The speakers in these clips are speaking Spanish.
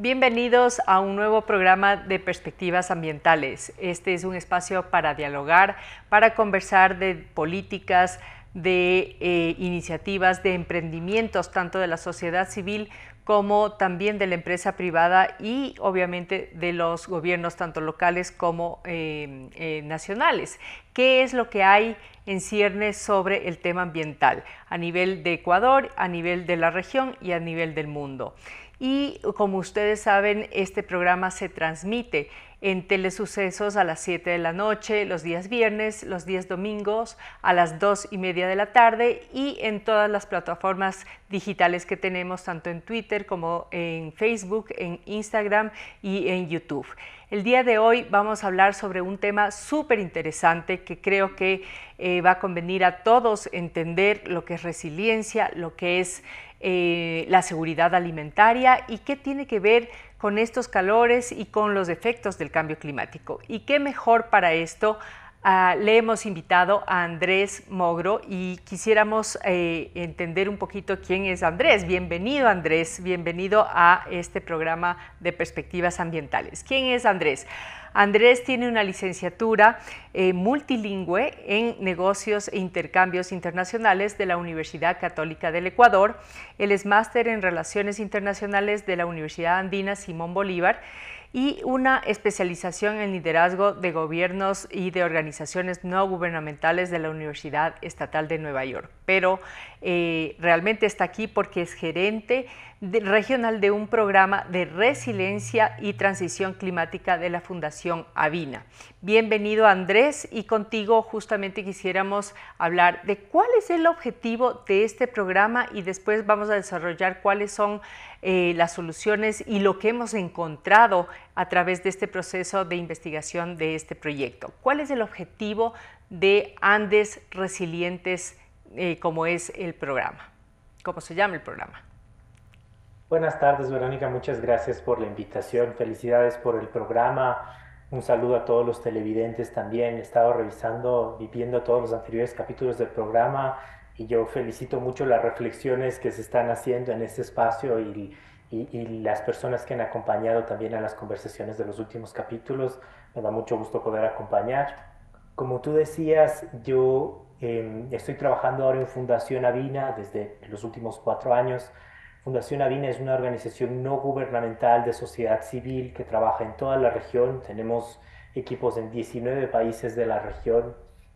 Bienvenidos a un nuevo programa de Perspectivas Ambientales. Este es un espacio para dialogar, para conversar de políticas, de iniciativas, de emprendimientos, tanto de la sociedad civil como también de la empresa privada y obviamente de los gobiernos tanto locales como nacionales. ¿Qué es lo que hay en ciernes sobre el tema ambiental a nivel de Ecuador, a nivel de la región y a nivel del mundo? Y como ustedes saben, este programa se transmite en Telesucesos a las 7 de la noche, los días viernes, los días domingos a las 2:30 de la tarde y en todas las plataformas digitales que tenemos, tanto en Twitter como en Facebook, en Instagram y en YouTube. El día de hoy vamos a hablar sobre un tema súper interesante que creo que va a convenir a todos entender lo que es resiliencia, lo que es la seguridad alimentaria y qué tiene que ver con estos calores y con los efectos del cambio climático. Y qué mejor para esto, le hemos invitado a Andrés Mogro y quisiéramos entender un poquito quién es Andrés. Bienvenido, Andrés, bienvenido a este programa de Perspectivas Ambientales. ¿Quién es Andrés? Andrés tiene una licenciatura multilingüe en negocios e intercambios internacionales de la Universidad Católica del Ecuador. Él es máster en relaciones internacionales de la Universidad Andina Simón Bolívar y una especialización en liderazgo de gobiernos y de organizaciones no gubernamentales de la Universidad Estatal de Nueva York. Pero realmente está aquí porque es gerente regional de un programa de resiliencia y transición climática de la Fundación Avina. Bienvenido, Andrés, y contigo justamente quisiéramos hablar de cuál es el objetivo de este programa y después vamos a desarrollar cuáles son las soluciones y lo que hemos encontrado a través de este proceso de investigación de este proyecto. ¿Cuál es el objetivo de Andes Resilientes, como es el programa? ¿Cómo se llama el programa? Buenas tardes, Verónica. Muchas gracias por la invitación. Felicidades por el programa. Un saludo a todos los televidentes también. He estado revisando y viendo todos los anteriores capítulos del programa y yo felicito mucho las reflexiones que se están haciendo en este espacio y las personas que han acompañado también a las conversaciones de los últimos capítulos. Me da mucho gusto poder acompañar. Como tú decías, yo estoy trabajando ahora en Fundación Avina desde los últimos 4 años. Fundación Avina es una organización no gubernamental de sociedad civil que trabaja en toda la región. Tenemos equipos en 19 países de la región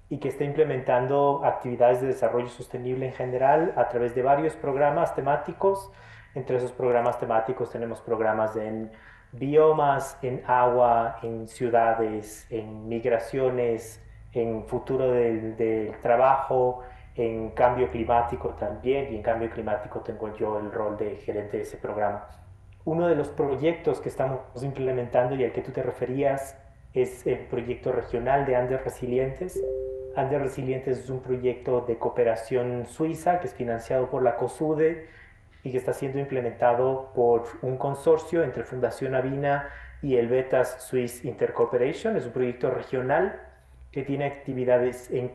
y que está implementando actividades de desarrollo sostenible en general a través de varios programas temáticos. Entre esos programas temáticos tenemos programas en biomas, en agua, en ciudades, en migraciones, en futuro del trabajo, en cambio climático también, y en cambio climático tengo yo el rol de gerente de ese programa. Uno de los proyectos que estamos implementando y al que tú te referías es el proyecto regional de Andes Resilientes. Andes Resilientes es un proyecto de cooperación suiza que es financiado por la COSUDE y que está siendo implementado por un consorcio entre Fundación Avina y el Betas Swiss Intercooperation. Es un proyecto regional que tiene actividades en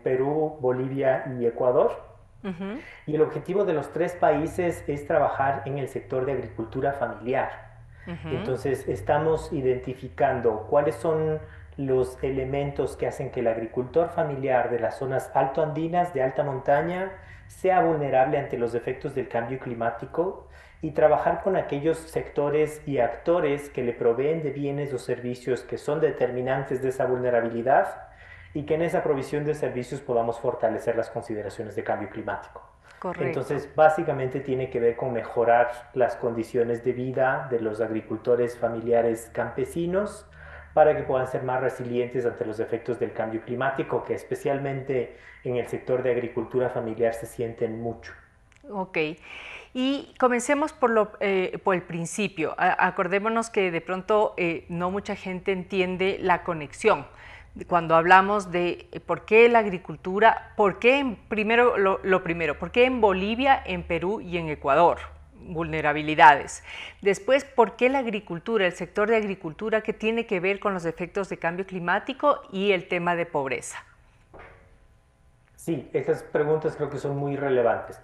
Perú, Bolivia y Ecuador. Uh-huh. Y el objetivo de los tres países es trabajar en el sector de agricultura familiar. Uh-huh. Entonces, estamos identificando cuáles son los elementos que hacen que el agricultor familiar de las zonas altoandinas, de alta montaña, sea vulnerable ante los efectos del cambio climático y trabajar con aquellos sectores y actores que le proveen de bienes o servicios que son determinantes de esa vulnerabilidad y que en esa provisión de servicios podamos fortalecer las consideraciones de cambio climático. Correcto. Entonces, básicamente tiene que ver con mejorar las condiciones de vida de los agricultores familiares campesinos para que puedan ser más resilientes ante los efectos del cambio climático, que especialmente en el sector de agricultura familiar se sienten mucho. Ok. Y comencemos por el principio. Acordémonos que de pronto no mucha gente entiende la conexión. Cuando hablamos de por qué la agricultura, por qué primero lo primero, por qué en Bolivia, en Perú y en Ecuador, vulnerabilidades. Después, por qué la agricultura, el sector de agricultura que tiene que ver con los efectos de cambio climático y el tema de pobreza. Sí, estas preguntas creo que son muy relevantes.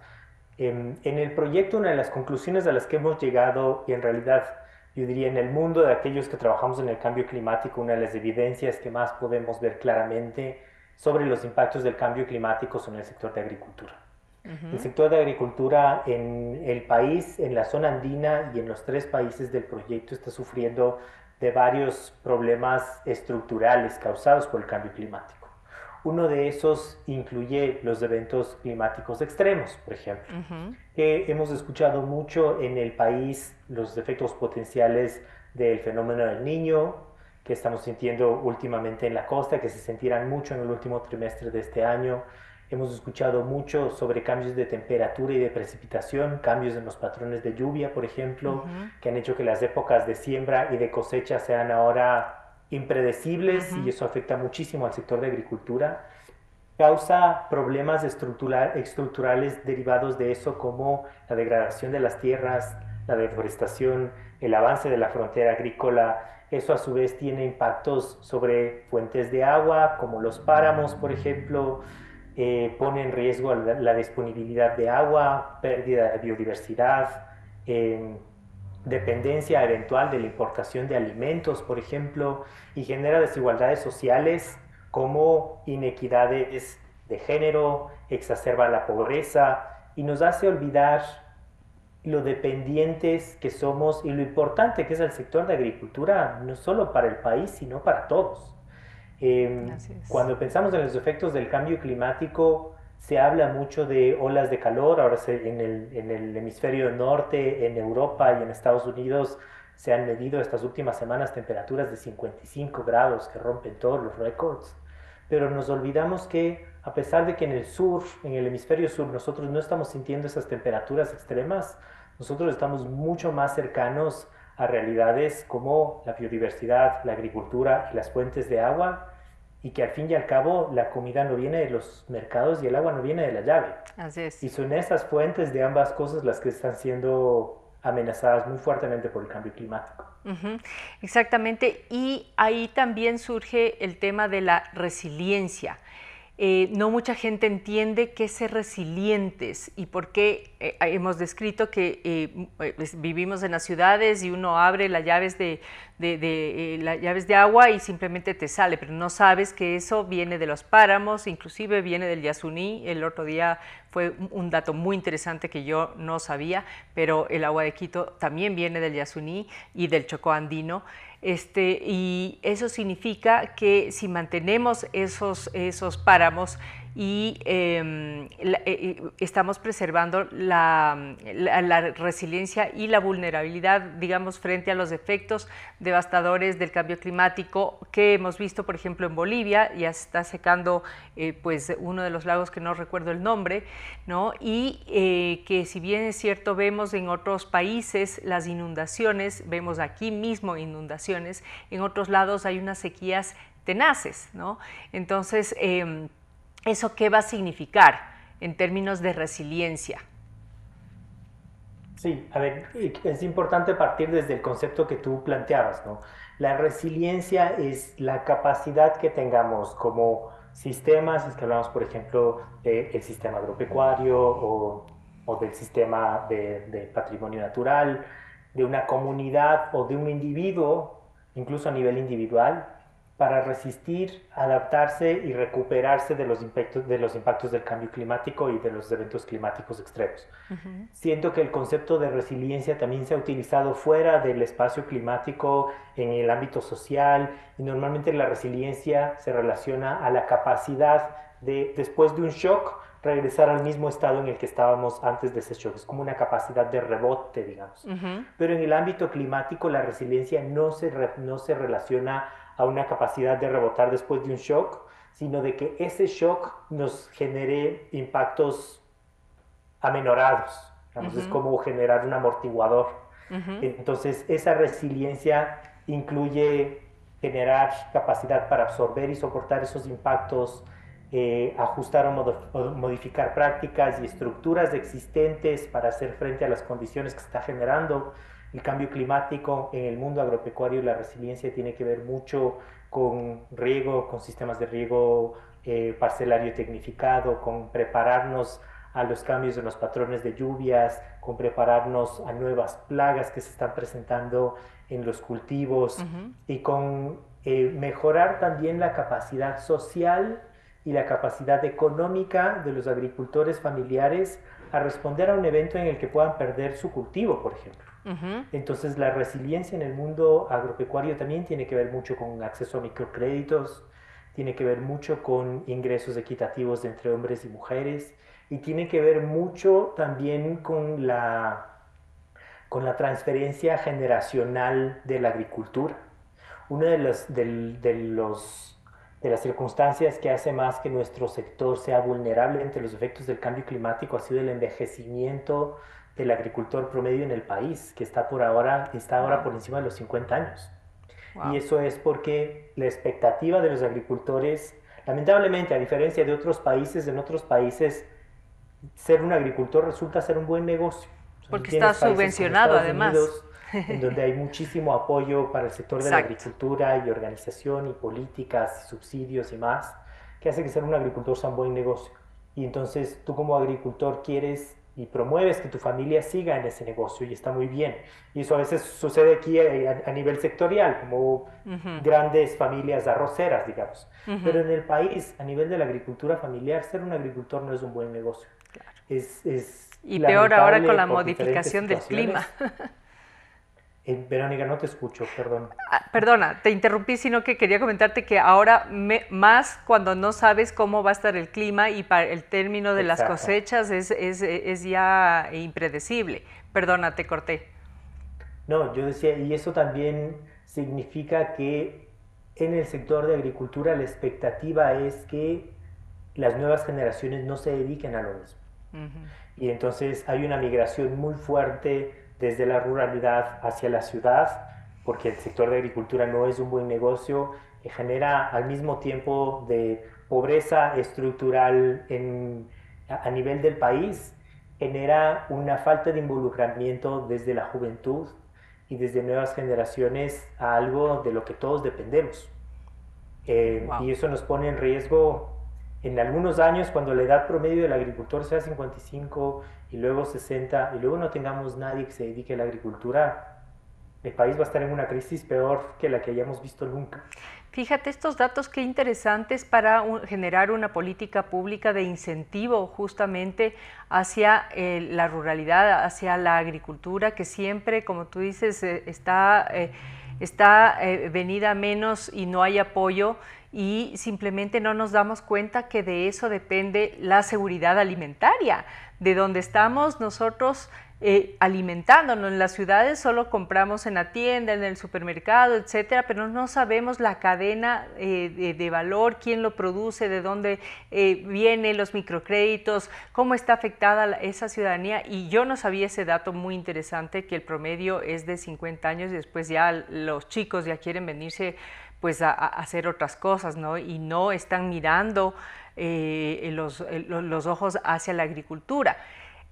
En el proyecto, una de las conclusiones a las que hemos llegado, y en realidad yo diría en el mundo de aquellos que trabajamos en el cambio climático, una de las evidencias que más podemos ver claramente sobre los impactos del cambio climático son en el sector de agricultura. El Ujú, sector de agricultura en el país, en la zona andina y en los tres países del proyecto está sufriendo de varios problemas estructurales causados por el cambio climático. Uno de esos incluye los eventos climáticos extremos, por ejemplo, ujú, que hemos escuchado mucho en el país los efectos potenciales del fenómeno del Niño, que estamos sintiendo últimamente en la costa, que se sentirán mucho en el último trimestre de este año. Hemos escuchado mucho sobre cambios de temperatura y de precipitación, cambios en los patrones de lluvia, por ejemplo, ujú, que han hecho que las épocas de siembra y de cosecha sean ahora impredecibles y ujú. eso afecta muchísimo al sector de agricultura. Causa problemas estructurales derivados de eso como la degradación de las tierras, la deforestación, el avance de la frontera agrícola. Eso a su vez tiene impactos sobre fuentes de agua, como los páramos, por ejemplo, pone en riesgo la disponibilidad de agua, pérdida de biodiversidad, eh, dependencia eventual de la importación de alimentos, por ejemplo, y genera desigualdades sociales como inequidades de género, exacerba la pobreza y nos hace olvidar lo dependientes que somos y lo importante que es el sector de agricultura, no solo para el país, sino para todos. Así es. Cuando pensamos en los efectos del cambio climático, se habla mucho de olas de calor, ahora en el hemisferio norte, en Europa y en Estados Unidos, se han medido estas últimas semanas temperaturas de 55 grados que rompen todos los récords, pero nos olvidamos que a pesar de que en el sur, en el hemisferio sur, nosotros no estamos sintiendo esas temperaturas extremas, nosotros estamos mucho más cercanos a realidades como la biodiversidad, la agricultura y las fuentes de agua, y que al fin y al cabo la comida no viene de los mercados y el agua no viene de la llave. Así Y es. son esas fuentes de ambas cosas las que están siendo amenazadas muy fuertemente por el cambio climático. Ujú, exactamente. Y ahí también surge el tema de la resiliencia. No mucha gente entiende qué es ser resilientes y por qué hemos descrito que vivimos en las ciudades y uno abre las llaves las llaves de agua y simplemente te sale, pero no sabes que eso viene de los páramos, inclusive viene del Yasuní. El otro día fue un dato muy interesante que yo no sabía, pero el agua de Quito también viene del Yasuní y del Chocó andino. Y eso significa que si mantenemos esos páramos y estamos preservando la resiliencia y la vulnerabilidad, digamos, frente a los efectos devastadores del cambio climático que hemos visto, por ejemplo, en Bolivia. Ya se está secando pues uno de los lagos que no recuerdo el nombre, ¿no? Y que si bien es cierto, vemos en otros países las inundaciones, vemos aquí mismo inundaciones, en otros lados hay unas sequías tenaces, ¿no? Entonces, ¿eso qué va a significar en términos de resiliencia? Sí, a ver, es importante partir desde el concepto que tú planteabas, ¿no? La resiliencia es la capacidad que tengamos como sistemas, es que hablamos, por ejemplo, del sistema agropecuario o del sistema de patrimonio natural, de una comunidad o de un individuo, incluso a nivel individual, para resistir, adaptarse y recuperarse de los impactos del cambio climático y de los eventos climáticos extremos. Uh -huh. Siento que el concepto de resiliencia también se ha utilizado fuera del espacio climático, en el ámbito social, y normalmente la resiliencia se relaciona a la capacidad de, después de un shock, regresar al mismo estado en el que estábamos antes de ese shock. Es como una capacidad de rebote, digamos. Uh -huh. Pero en el ámbito climático la resiliencia no se relaciona a una capacidad de rebotar después de un shock, sino de que ese shock nos genere impactos amenorados. Uh Digamos, es -huh. como generar un amortiguador. Uh -huh. Entonces, esa resiliencia incluye generar capacidad para absorber y soportar esos impactos, ajustar o modificar prácticas y estructuras existentes para hacer frente a las condiciones que se está generando. El cambio climático en el mundo agropecuario, la resiliencia tiene que ver mucho con riego, con sistemas de riego parcelario tecnificado, con prepararnos a los cambios en los patrones de lluvias, con prepararnos a nuevas plagas que se están presentando en los cultivos y con mejorar también la capacidad social y la capacidad económica de los agricultores familiares a responder a un evento en el que puedan perder su cultivo, por ejemplo. Entonces, la resiliencia en el mundo agropecuario también tiene que ver mucho con acceso a microcréditos, tiene que ver mucho con ingresos equitativos entre hombres y mujeres y tiene que ver mucho también con la transferencia generacional de la agricultura. Una de las circunstancias que hace más que nuestro sector sea vulnerable ante los efectos del cambio climático ha sido el envejecimiento del agricultor promedio en el país, que está ahora por encima de los 50 años. Y Wow. eso es porque la expectativa de los agricultores, lamentablemente, a diferencia de otros países, en otros países ser un agricultor resulta ser un buen negocio. O sea, Porque está tienes países como subvencionado Estados además. Unidos, en donde hay muchísimo apoyo para el sector de la Exacto. agricultura y organización y políticas y subsidios y más, que hace que ser un agricultor sea un buen negocio. Y entonces tú como agricultor quieres y promueves que tu familia siga en ese negocio y está muy bien. Y eso a veces sucede aquí a nivel sectorial, como Ujú, grandes familias arroceras, digamos. Pero ujú. en el país, a nivel de la agricultura familiar, ser un agricultor no es un buen negocio. Es Y peor ahora con lamentable la por diferentes modificación del clima. situaciones. Verónica, no te escucho, perdón. Ah, perdona, te interrumpí, sino que quería comentarte que ahora más cuando no sabes cómo va a estar el clima y para el término de las Exacto. cosechas es ya impredecible. Perdona, te corté. No, yo decía, y eso también significa que en el sector de agricultura la expectativa es que las nuevas generaciones no se dediquen a lo mismo. Y entonces hay una migración muy fuerte desde la ruralidad hacia la ciudad, porque el sector de agricultura no es un buen negocio y genera al mismo tiempo de pobreza estructural a nivel del país, genera una falta de involucramiento desde la juventud y desde nuevas generaciones a algo de lo que todos dependemos. Wow. Y eso nos pone en riesgo en algunos años cuando la edad promedio del agricultor sea 55 y luego 60 y luego no tengamos nadie que se dedique a la agricultura, el país va a estar en una crisis peor que la que hayamos visto nunca. Fíjate estos datos qué interesantes para generar una política pública de incentivo justamente hacia la ruralidad, hacia la agricultura, que siempre, como tú dices, está venida a menos y no hay apoyo y simplemente no nos damos cuenta que de eso depende la seguridad alimentaria. De donde estamos nosotros alimentándonos. En las ciudades solo compramos en la tienda, en el supermercado, etcétera, pero no sabemos la cadena de valor, quién lo produce, de dónde vienen los microcréditos, cómo está afectada esa ciudadanía. Y yo no sabía ese dato muy interesante, que el promedio es de 50 años y después ya los chicos ya quieren venirse pues a hacer otras cosas, ¿no? Y no están mirando los ojos hacia la agricultura.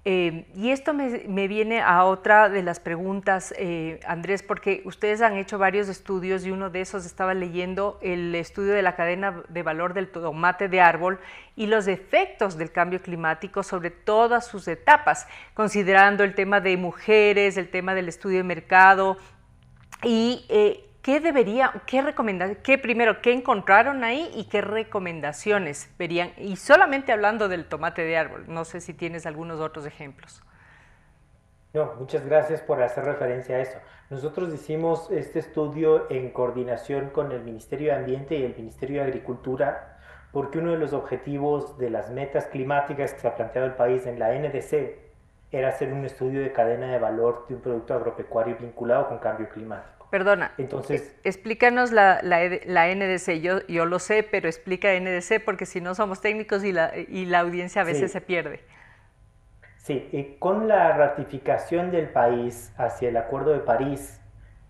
Y esto me viene a otra de las preguntas, Andrés, porque ustedes han hecho varios estudios y uno de esos estaba leyendo el estudio de la cadena de valor del tomate de árbol y los efectos del cambio climático sobre todas sus etapas, considerando el tema de mujeres, el tema del estudio de mercado y qué encontraron ahí y qué recomendaciones verían? Y solamente hablando del tomate de árbol, no sé si tienes algunos otros ejemplos. No, muchas gracias por hacer referencia a eso. Nosotros hicimos este estudio en coordinación con el Ministerio de Ambiente y el Ministerio de Agricultura, porque uno de los objetivos de las metas climáticas que se ha planteado el país en la NDC era hacer un estudio de cadena de valor de un producto agropecuario vinculado con cambio climático. Perdona, Entonces, explícanos la NDC. Yo lo sé, pero explica NDC porque si no somos técnicos y la audiencia a veces se sí, pierde. sí, con la ratificación del país hacia el Acuerdo de París,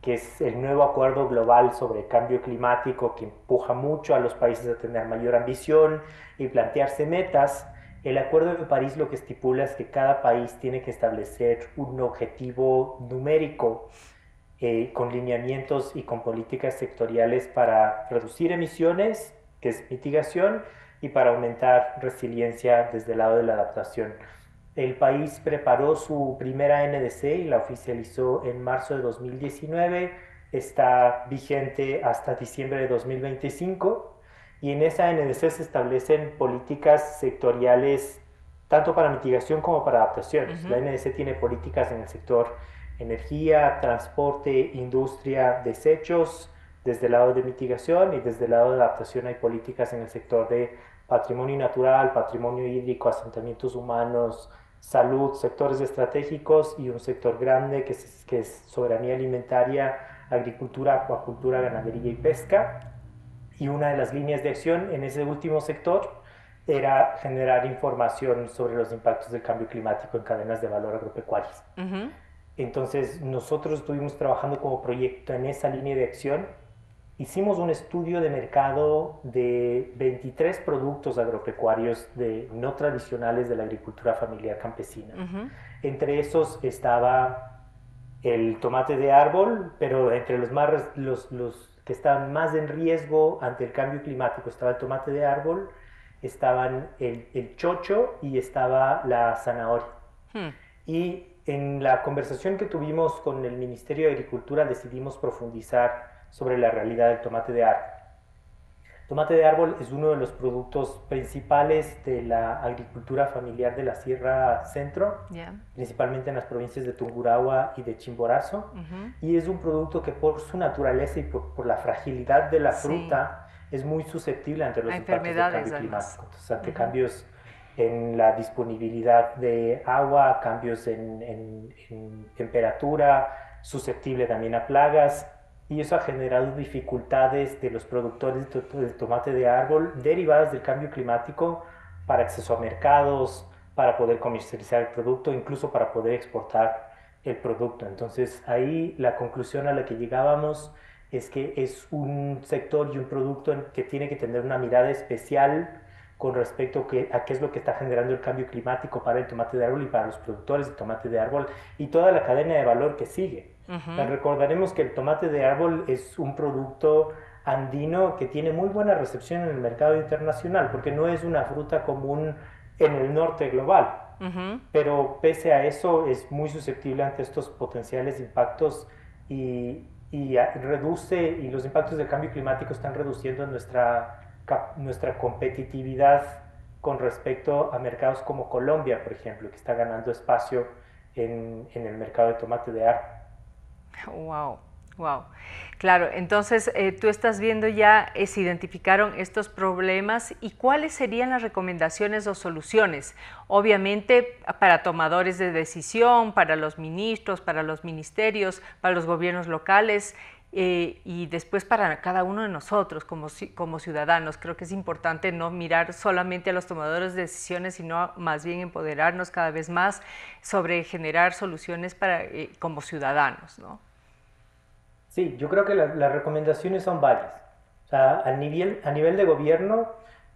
que es el nuevo acuerdo global sobre cambio climático que empuja mucho a los países a tener mayor ambición y plantearse metas, el Acuerdo de París lo que estipula es que cada país tiene que establecer un objetivo numérico con lineamientos y con políticas sectoriales para reducir emisiones, que es mitigación, y para aumentar resiliencia desde el lado de la adaptación. El país preparó su primera NDC y la oficializó en marzo de 2019. Está vigente hasta diciembre de 2025. Y en esa NDC se establecen políticas sectoriales tanto para mitigación como para adaptaciones. La NDC tiene políticas en el sector energía, transporte, industria, desechos, desde el lado de mitigación, y desde el lado de adaptación hay políticas en el sector de patrimonio natural, patrimonio hídrico, asentamientos humanos, salud, sectores estratégicos, y un sector grande que es soberanía alimentaria, agricultura, acuacultura, ganadería y pesca. Y una de las líneas de acción en ese último sector era generar información sobre los impactos del cambio climático en cadenas de valor agropecuarias. Entonces, nosotros estuvimos trabajando como proyecto en esa línea de acción. Hicimos un estudio de mercado de 23 productos agropecuarios no tradicionales de la agricultura familiar campesina. Entre esos estaba el tomate de árbol, pero entre los que estaban más en riesgo ante el cambio climático estaba el tomate de árbol, estaban el chocho y estaba la zanahoria. Y en la conversación que tuvimos con el Ministerio de Agricultura decidimos profundizar sobre la realidad del tomate de árbol. El tomate de árbol es uno de los productos principales de la agricultura familiar de la Sierra Centro, principalmente en las provincias de Tungurahua y de Chimborazo, y es un producto que por su naturaleza y por la fragilidad de la fruta es muy susceptible ante los impactos del cambio climático. Entonces, ante cambios en la disponibilidad de agua, cambios en temperatura, susceptible también a plagas, y eso ha generado dificultades de los productores del tomate de árbol derivadas del cambio climático para acceso a mercados, para poder comercializar el producto, incluso para poder exportar el producto. Entonces ahí la conclusión a la que llegábamos es que es un sector y un producto que tiene que tener una mirada especial con respecto a qué es lo que está generando el cambio climático para el tomate de árbol y para los productores de tomate de árbol y toda la cadena de valor que sigue. Recordaremos que el tomate de árbol es un producto andino que tiene muy buena recepción en el mercado internacional, porque no es una fruta común en el norte global, pero pese a eso es muy susceptible ante estos potenciales impactos y los impactos del cambio climático están reduciendo nuestra competitividad con respecto a mercados como Colombia, por ejemplo, que está ganando espacio en el mercado de tomate de árbol. Wow, wow. Claro, entonces tú estás viendo ya, se identificaron estos problemas y cuáles serían las recomendaciones o soluciones, obviamente para tomadores de decisión, para los ministros, para los ministerios, para los gobiernos locales y después para cada uno de nosotros como ciudadanos. Creo que es importante no mirar solamente a los tomadores de decisiones, sino más bien empoderarnos cada vez más sobre generar soluciones como ciudadanos, ¿no? Sí, yo creo que las recomendaciones son varias. O sea, a nivel de gobierno,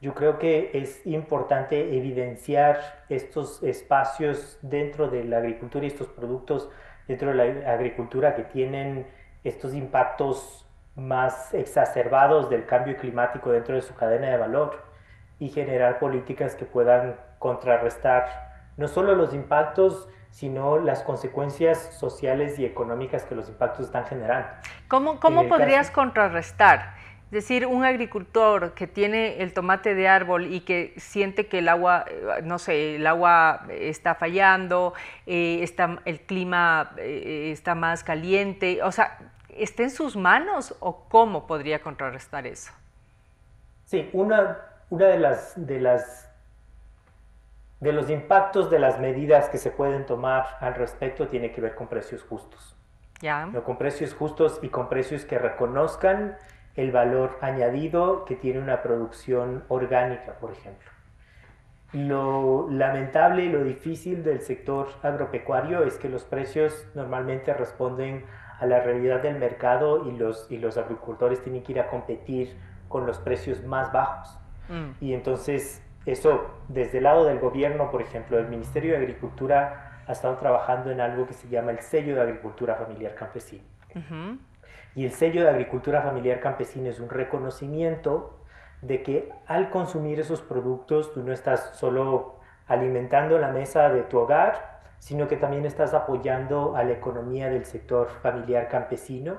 yo creo que es importante evidenciar estos espacios dentro de la agricultura y estos productos dentro de la agricultura que tienen estos impactos más exacerbados del cambio climático dentro de su cadena de valor y generar políticas que puedan contrarrestar no solo los impactos, sino las consecuencias sociales y económicas que los impactos están generando. ¿Cómo podrías contrarrestar? Es decir, un agricultor que tiene el tomate de árbol y que siente que el agua, no sé, el agua está fallando, el clima está más caliente, o sea, ¿está en sus manos o cómo podría contrarrestar eso? Sí, una de los impactos de las medidas que se pueden tomar al respecto tiene que ver con precios justos. ¿No? Con precios justos y con precios que reconozcan el valor añadido que tiene una producción orgánica, por ejemplo. Lo lamentable y lo difícil del sector agropecuario es que los precios normalmente responden a la realidad del mercado y los agricultores tienen que ir a competir con los precios más bajos. Y entonces eso, desde el lado del gobierno, por ejemplo, el Ministerio de Agricultura ha estado trabajando en algo que se llama el Sello de Agricultura Familiar Campesina. Y el Sello de Agricultura Familiar Campesina es un reconocimiento de que al consumir esos productos tú no estás solo alimentando la mesa de tu hogar, sino que también estás apoyando a la economía del sector familiar campesino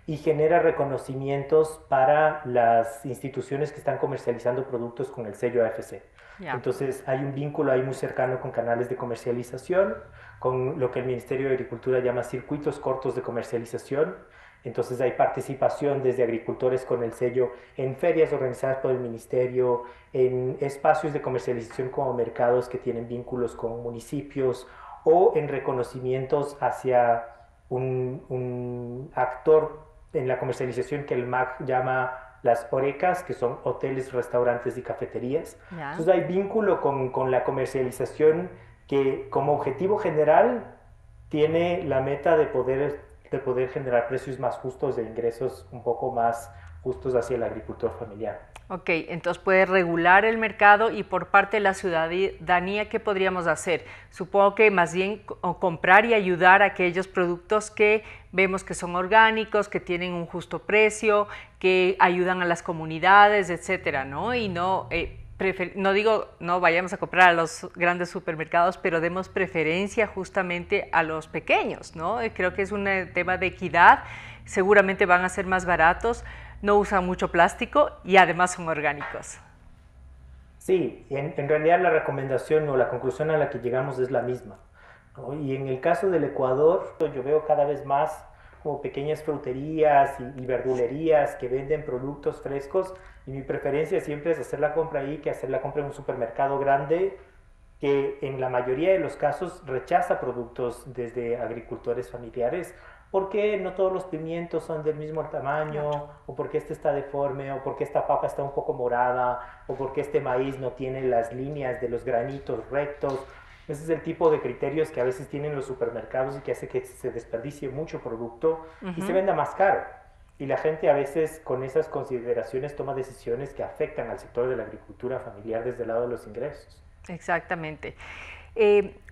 y genera reconocimientos para las instituciones que están comercializando productos con el sello AFC. Ya. Entonces hay un vínculo ahí muy cercano con canales de comercialización, con lo que el Ministerio de Agricultura llama circuitos cortos de comercialización. Entonces hay participación desde agricultores con el sello en ferias organizadas por el Ministerio, en espacios de comercialización como mercados que tienen vínculos con municipios o en reconocimientos hacia un actor en la comercialización que el MAC llama las horecas, que son hoteles, restaurantes y cafeterías. Ya. Entonces hay vínculo con la comercialización que como objetivo general tiene la meta de poder generar precios más justos de ingresos un poco más justos hacia el agricultor familiar. Ok, entonces puede regular el mercado y por parte de la ciudadanía, ¿qué podríamos hacer? Supongo que más bien comprar y ayudar a aquellos productos que vemos que son orgánicos, que tienen un justo precio, que ayudan a las comunidades, etcétera, ¿no? Y no, no digo no vayamos a comprar a los grandes supermercados, pero demos preferencia justamente a los pequeños, ¿no? Creo que es un tema de equidad, seguramente van a ser más baratos, no usan mucho plástico y además son orgánicos. Sí, en realidad la recomendación o la conclusión a la que llegamos es la misma, ¿no? Y en el caso del Ecuador, yo veo cada vez más como pequeñas fruterías y verdulerías que venden productos frescos y mi preferencia siempre es hacer la compra ahí que hacer la compra en un supermercado grande que en la mayoría de los casos rechaza productos desde agricultores familiares porque no todos los pimientos son del mismo tamaño, o porque este está deforme, o porque esta papa está un poco morada, o porque este maíz no tiene las líneas de los granitos rectos. Ese es el tipo de criterios que a veces tienen los supermercados y que hace que se desperdicie mucho producto y se venda más caro. Y la gente a veces con esas consideraciones toma decisiones que afectan al sector de la agricultura familiar desde el lado de los ingresos. Exactamente.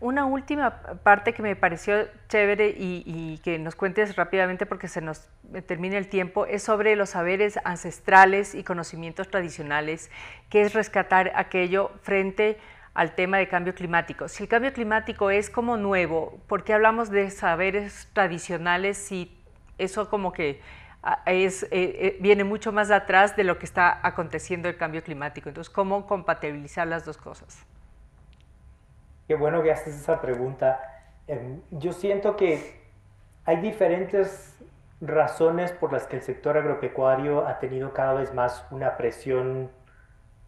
Una última parte que me pareció chévere y que nos cuentes rápidamente porque se nos termina el tiempo es sobre los saberes ancestrales y conocimientos tradicionales, que es rescatar aquello frente al tema de cambio climático. Si el cambio climático es como nuevo, ¿por qué hablamos de saberes tradicionales si eso como que viene mucho más atrás de lo que está aconteciendo el cambio climático? Entonces, ¿cómo compatibilizar las dos cosas? Qué bueno que haces esa pregunta. Yo siento que hay diferentes razones por las que el sector agropecuario ha tenido cada vez más una presión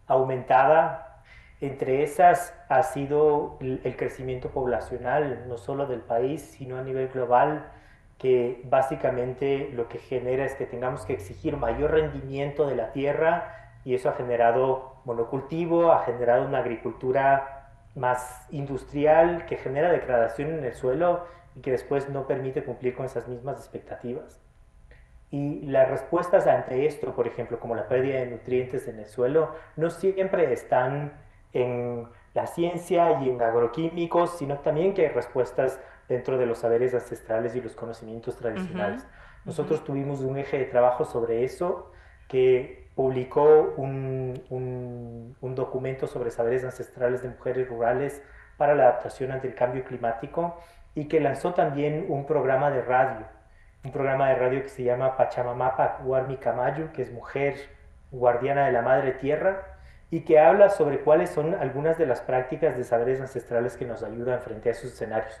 aumentada. Entre esas ha sido el crecimiento poblacional, no solo del país, sino a nivel global, que básicamente lo que genera es que tengamos que exigir mayor rendimiento de la tierra y eso ha generado monocultivo, ha generado una agricultura más industrial que genera degradación en el suelo y que después no permite cumplir con esas mismas expectativas. Y las respuestas ante esto, por ejemplo, como la pérdida de nutrientes en el suelo, no siempre están en la ciencia y en agroquímicos, sino también que hay respuestas dentro de los saberes ancestrales y los conocimientos tradicionales. Nosotros tuvimos un eje de trabajo sobre eso que publicó un documento sobre saberes ancestrales de mujeres rurales para la adaptación ante el cambio climático y que lanzó también un programa de radio que se llama Pachamamapa Warmi Camayu, que es mujer guardiana de la madre tierra, y que habla sobre cuáles son algunas de las prácticas de saberes ancestrales que nos ayudan frente a esos escenarios.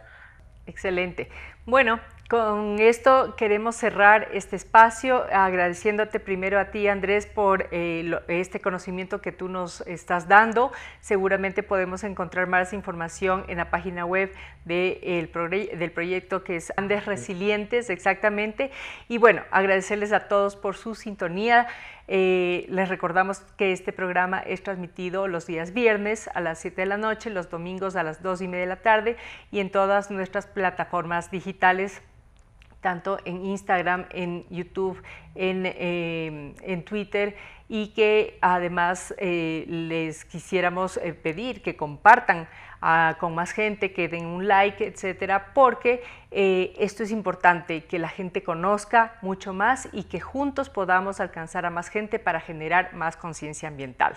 Excelente. Bueno, con esto queremos cerrar este espacio agradeciéndote primero a ti, Andrés, por este conocimiento que tú nos estás dando. Seguramente podemos encontrar más información en la página web del proyecto que es Andes Resilientes, exactamente. Y bueno, agradecerles a todos por su sintonía. Les recordamos que este programa es transmitido los días viernes a las 7 de la noche, los domingos a las 2:30 de la tarde y en todas nuestras plataformas digitales, tanto en Instagram, en YouTube, en Twitter, y que además les quisiéramos pedir que compartan con más gente, que den un like, etcétera, porque esto es importante, que la gente conozca mucho más y que juntos podamos alcanzar a más gente para generar más conciencia ambiental.